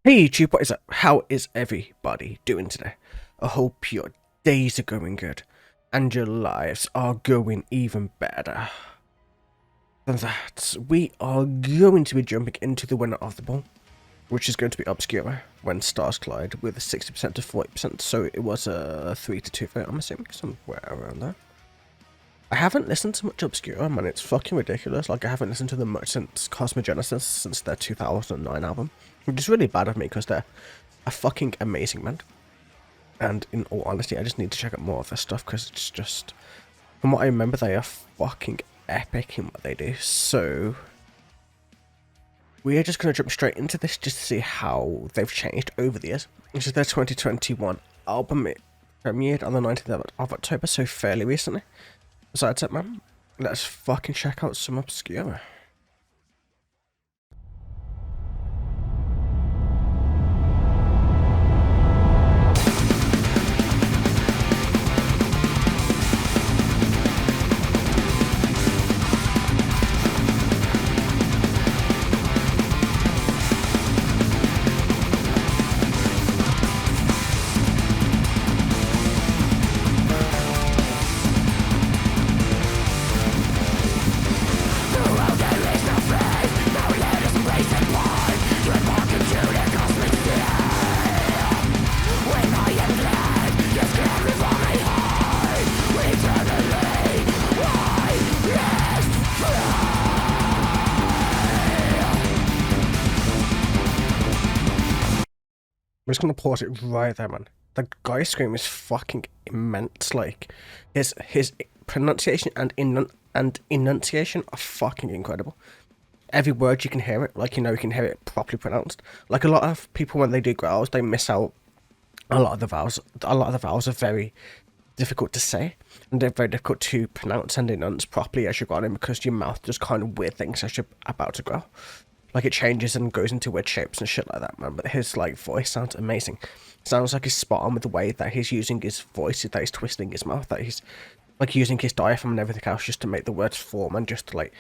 Hey YouTube, what is up? How is everybody doing today? I hope your days are going good and your lives are going even better than that. We are going to be jumping into the winner of the poll, which is going to be Obscura, when stars collide, with a 60% to 40%, so it was a 3 to 2 vote, I'm assuming, somewhere around there. I haven't listened to much Obscura, man, it's fucking ridiculous. Like, I haven't listened to them much since Cosmogenesis, since their 2009 album, which is really bad of me because they're a fucking amazing band. And in all honesty, I just need to check out more of their stuff because it's just, from what I remember, they are fucking epic in what they do. So we are just going to jump straight into this just to see how they've changed over the years. This is their 2021 album. It premiered on the 19th of October, so fairly recently. So that's it, man. Let's fucking check out some Obscura. I'm just gonna pause it right there, man. The guy's scream is fucking immense. Like, his pronunciation and enunciation are fucking incredible. Every word you can hear it, like, you know, you can hear it properly pronounced. Like, a lot of people when they do growls, they miss out a lot of the vowels. A lot of the vowels are very difficult to say, and they're very difficult to pronounce and enunciate properly as you're growling because your mouth does kind of weird things as you're about to growl. Like, it changes and goes into weird shapes and shit like that, man. But his, like, voice sounds amazing. Sounds like he's spot on with the way that he's using his voice, that he's twisting his mouth, that he's, like, using his diaphragm and everything else just to make the words form and just to, like,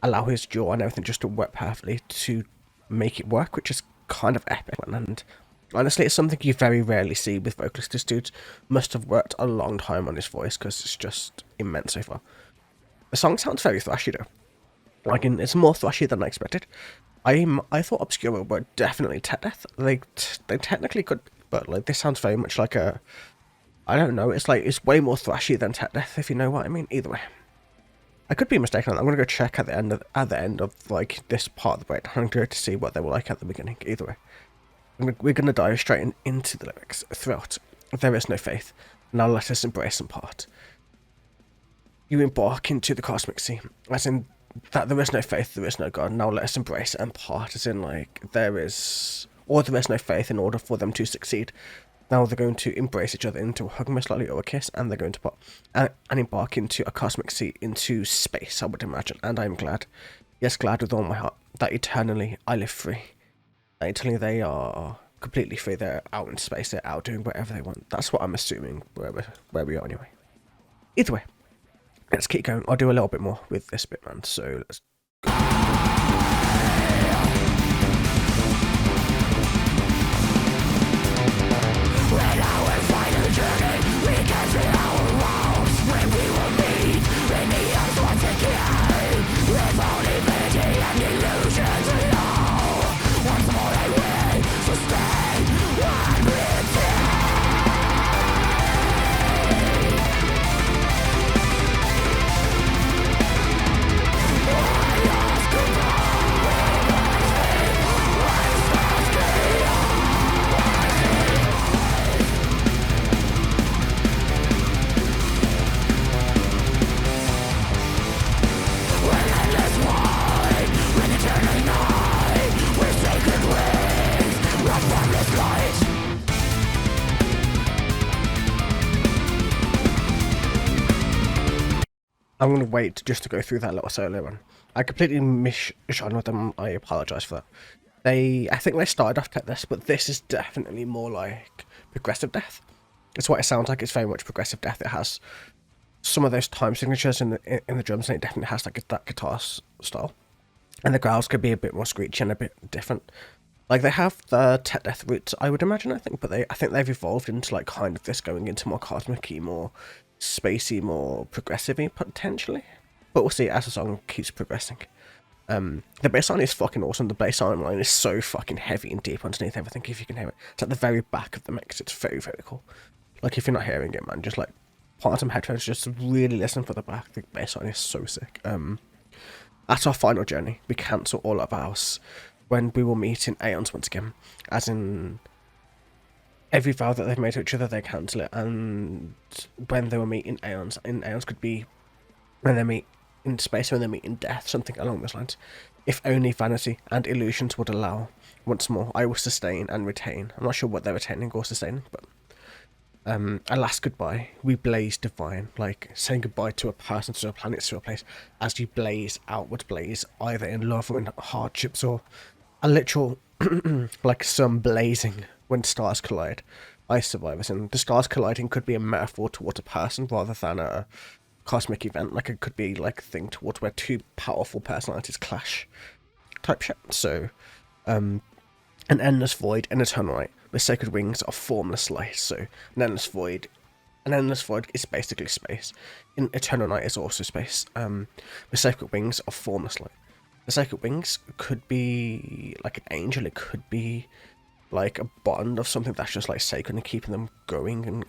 allow his jaw and everything just to work perfectly to make it work, which is kind of epic, man. And honestly, it's something you very rarely see with vocalists. This dude must have worked a long time on his voice because it's just immense so far. The song sounds very thrashy, though. Like, it's more thrashy than I expected. I thought Obscura were definitely tech death. They technically could, but like this sounds very much like a, I don't know. It's like it's way more thrashy than tech death, if you know what I mean. Either way, I could be mistaken. I'm gonna go check at the end of like this part of the breakdown. I'm going to see what they were like at the beginning. Either way, we're gonna dive straight into the lyrics. Throughout, there is no faith. Now let us embrace and part. You embark into the cosmic sea, as in that there is no faith, there is no God. Now let us embrace it and part, as in like there is no faith in order for them to succeed. Now they're going to embrace each other into a hug, most likely, or a kiss, and they're going to part and embark into a cosmic sea, into space, I would imagine. And I'm glad, yes, glad with all my heart, that eternally I live free. That eternally they are completely free. They're out in space. They're out doing whatever they want. That's what I'm assuming where we are anyway. Either way, let's keep going. I'll do a little bit more with this bit, man. So let's go. I'm going to wait just to go through that little solo one. I completely misgenred them. I apologise for that. I think they started off like this, but this is definitely more like progressive death. It's what it sounds like. It's very much progressive death. It has some of those time signatures in the drums, and it definitely has like that guitar style. And the growls could be a bit more screechy and a bit different. Like, they have the tech death roots, I would imagine, I think, but I think they've evolved into, like, kind of this going into more cosmic-y, more spacey, more progressive-y, potentially. But we'll see as the song keeps progressing. The bass line is fucking awesome. The bass line is so fucking heavy and deep underneath everything, if you can hear it. It's at the very back of the mix. It's very, very cool. Like, if you're not hearing it, man, just, like, put on some headphones, just really listen for the back. The bass line is so sick. At our final journey, we cancel all our vows when we will meet in aeons once again. As in, every vow that they've made to each other, they cancel it. And when they will meet in aeons could be when they meet in space, when they meet in death, something along those lines. If only vanity and illusions would allow, once more I will sustain and retain. I'm not sure what they're retaining or sustaining, but a last goodbye, we blaze divine, like saying goodbye to a person, to a planet, to a place, as you blaze outward blaze, either in love or in hardships, or a literal, like sun blazing when stars collide. I survive, as in the stars colliding could be a metaphor towards a person rather than a cosmic event. Like, it could be like a thing towards where two powerful personalities clash type shit. So an endless void, an eternal night with sacred wings of formless light. So an endless void is basically space. In eternal night is also space, with sacred wings of formless light. The sacred wings could be like an angel, it could be like a bond of something that's just like sacred and keeping them going,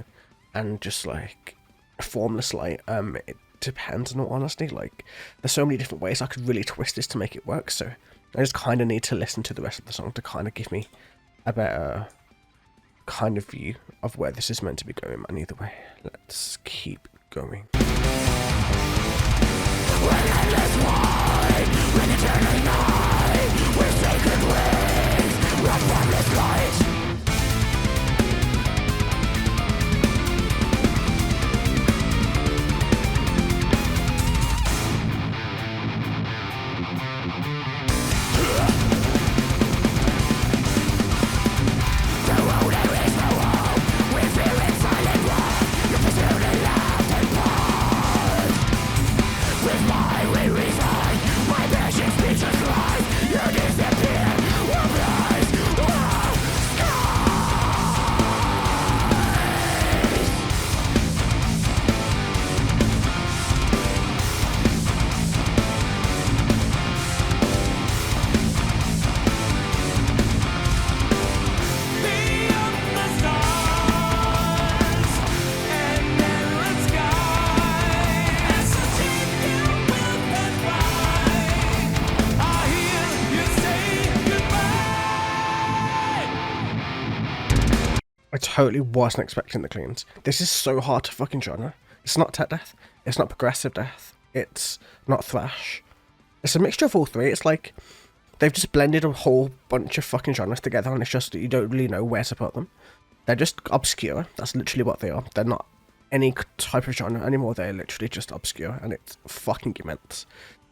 and just like formless light. It depends, in all honesty. Like, there's so many different ways I could really twist this to make it work, so I just kind of need to listen to the rest of the song to kind of give me a better kind of view of where this is meant to be going, man. Either way, let's keep going. When endless wide, when eternal night, with sacred wings, with formless light. I totally wasn't expecting the cleans. This is so hard to fucking genre. It's not tech death. It's not progressive death. It's not thrash. It's a mixture of all three. It's like they've just blended a whole bunch of fucking genres together, and it's just you don't really know where to put them. They're just obscure. That's literally what they are. They're not any type of genre anymore. They're literally just obscure, and it's fucking immense.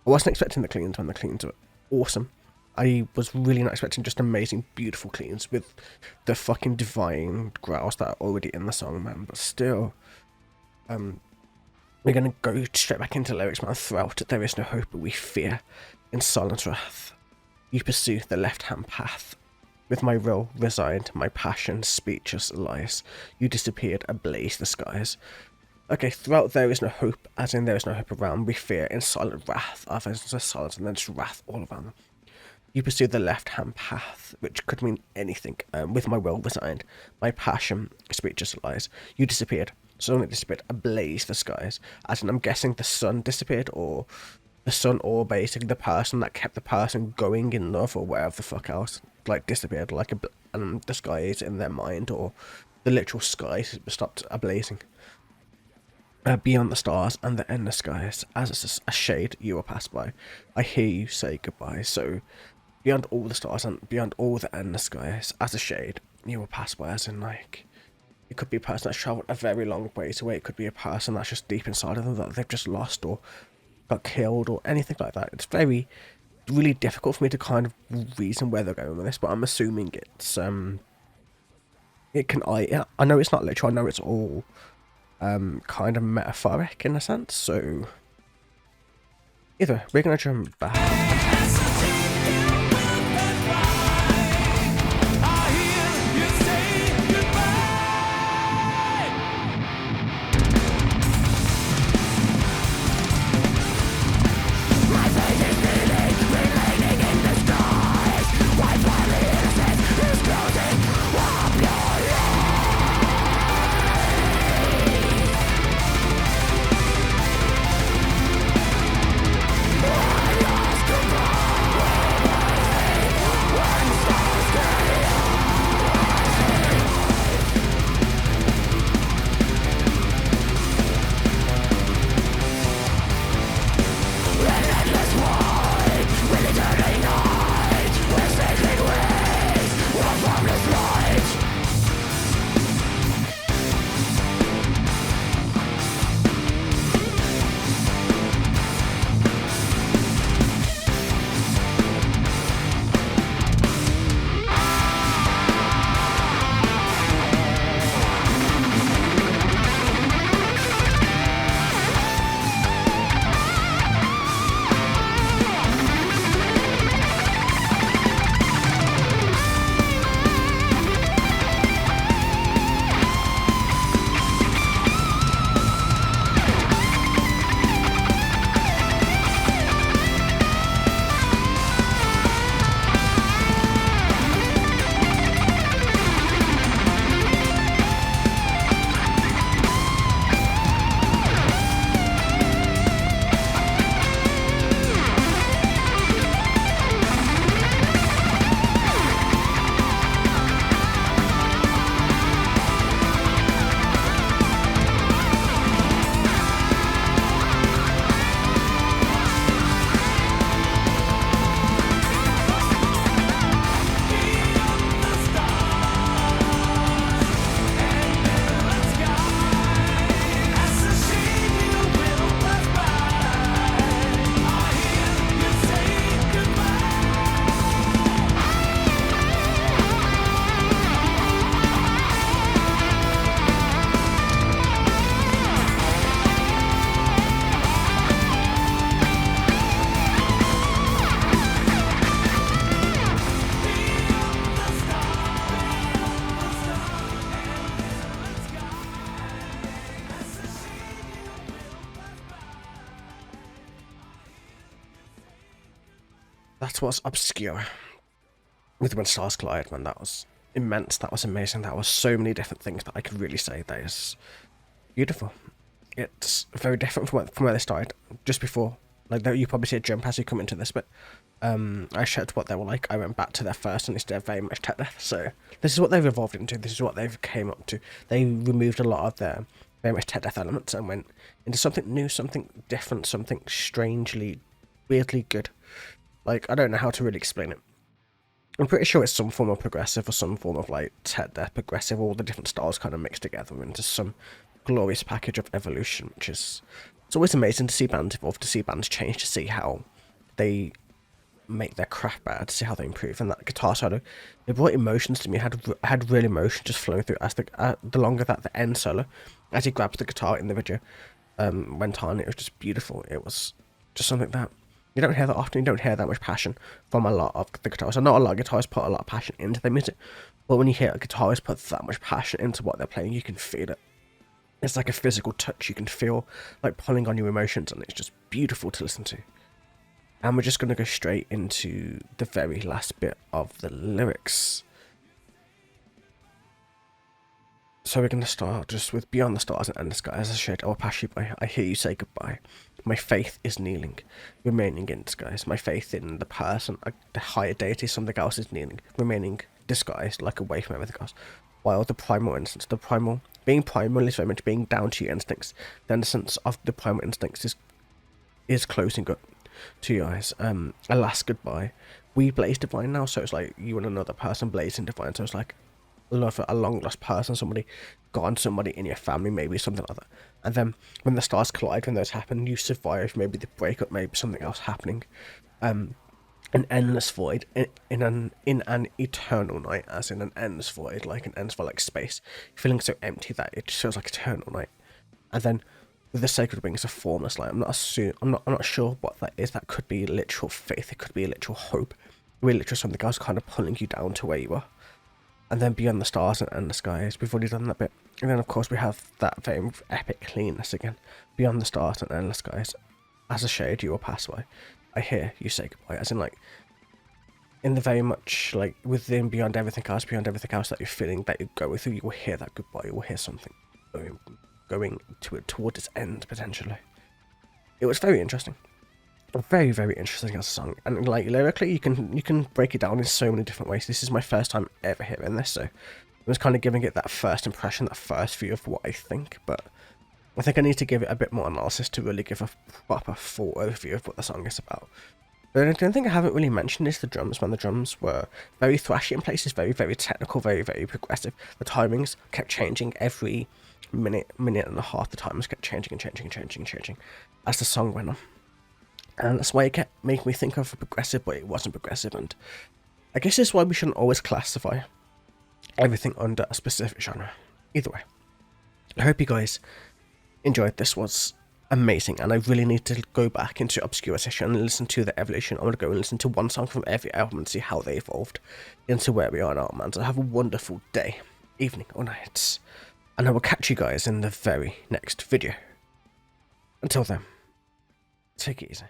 I wasn't expecting the cleans when the cleans were awesome. I was really not expecting just amazing, beautiful cleans with the fucking divine growls that are already in the song, man. But still, we're gonna go straight back into lyrics, man. Throughout, there is no hope, but we fear in silent wrath. You pursue the left-hand path. With my will resigned, my passion, speechless lies. You disappeared, ablaze the skies. Okay, throughout there is no hope, as in there is no hope around. We fear in silent wrath. There's just silence and then just wrath all around them. You pursue the left-hand path, which could mean anything. With my will resigned, my passion, speechless lies. You disappeared, suddenly disappeared, ablaze the skies. As in, I'm guessing the sun disappeared, or the sun, or basically the person that kept the person going in love, or whatever the fuck else, like disappeared, like the skies in their mind, or the literal skies stopped ablazing. Beyond the stars and the endless skies, as a shade you will pass by, I hear you say goodbye. So, beyond all the stars and beyond all the endless skies, as a shade you will pass by, as in, like, it could be a person that's travelled a very long ways away, it could be a person that's just deep inside of them that they've just lost or got killed or anything like that. It's really difficult for me to kind of reason where they're going with this, but I'm assuming it's, I know it's not literal, I know it's all kind of metaphoric in a sense, so either way, we're gonna jump back. That's what's Obscura. With When Stars Collide, man, that was immense, that was amazing, that was so many different things that I could really say that is beautiful. It's very different from where they started, just before. Like, you probably see a jump as you come into this, but I showed what they were like. I went back to their first, and it's very much tech death, so this is what they've evolved into, this is what they've came up to. They removed a lot of their very much tech death elements and went into something new, something different, something strangely, weirdly good. Like, I don't know how to really explain it. I'm pretty sure it's some form of progressive or some form of like tech death progressive, all the different styles kind of mixed together into some glorious package of evolution, which is, it's always amazing to see bands evolve, to see bands change, to see how they make their craft better, to see how they improve. And that guitar solo, it brought emotions to me. Had real emotion just flowing through as the longer that the end solo, as he grabs the guitar in the video, went on. It was just beautiful. It was just something that you don't hear that often. You don't hear that much passion from a lot of the guitarists. So not a lot of guitarists put a lot of passion into their music, but when you hear a guitarist put that much passion into what they're playing, you can feel it. It's like a physical touch. You can feel like pulling on your emotions, and it's just beautiful to listen to. And we're just going to go straight into the very last bit of the lyrics. So we're going to start just with Beyond the Stars and End the Sky. As I said, I will pass you by. I hear you say goodbye. My faith is kneeling, remaining in disguise. My faith in the person, the higher deity, something else is kneeling, remaining disguised, like away from everything else. While the primal instincts, being primal is very much being down to your instincts. The innocence of the primal instincts is closing up to your eyes. A last goodbye. We blaze divine now, so it's like you and another person blazing divine. So it's like love a long lost person, somebody gone, somebody in your family, maybe something like that. And then when the stars collide, when those happen, you survive. Maybe the breakup, maybe something else happening. An endless void in an eternal night, as in an endless void, like an endless void, like space, feeling so empty that it just feels like eternal night. And then with the sacred wings of formless light, I'm not sure what that is. That could be literal faith. It could be literal hope. Really, literal something else kind of pulling you down to where you are. And then Beyond the Stars and the Skies, we've already done that bit. And then, of course, we have that very epic cleanness again. Beyond the Stars and Endless Skies, as a shade you will pass by. I hear you say goodbye. As in, like, in the very much, like, within beyond everything else that you're feeling, that you're going through, you will hear that goodbye. You will hear something going to it towards its end, potentially. It was very interesting. Very, very interesting as a song, and like lyrically, you can break it down in so many different ways. This is my first time ever hearing this, so I was kind of giving it that first impression, that first view of what I think. But I think I need to give it a bit more analysis to really give a proper full overview of what the song is about. But the only thing I haven't really mentioned is the drums. Man, the drums were very thrashy in places, very, very technical, very, very progressive. The timings kept changing every minute and a half. The timings kept changing and changing as the song went on. And that's why it kept making me think of progressive, but it wasn't progressive. And I guess that's why we shouldn't always classify everything under a specific genre. Either way, I hope you guys enjoyed. This was amazing, and I really need to go back into Obscura session and listen to the evolution. I want to go and listen to one song from every album and see how they evolved into where we are now, man. So have a wonderful day, evening, or night, and I will catch you guys in the very next video. Until then, take it easy.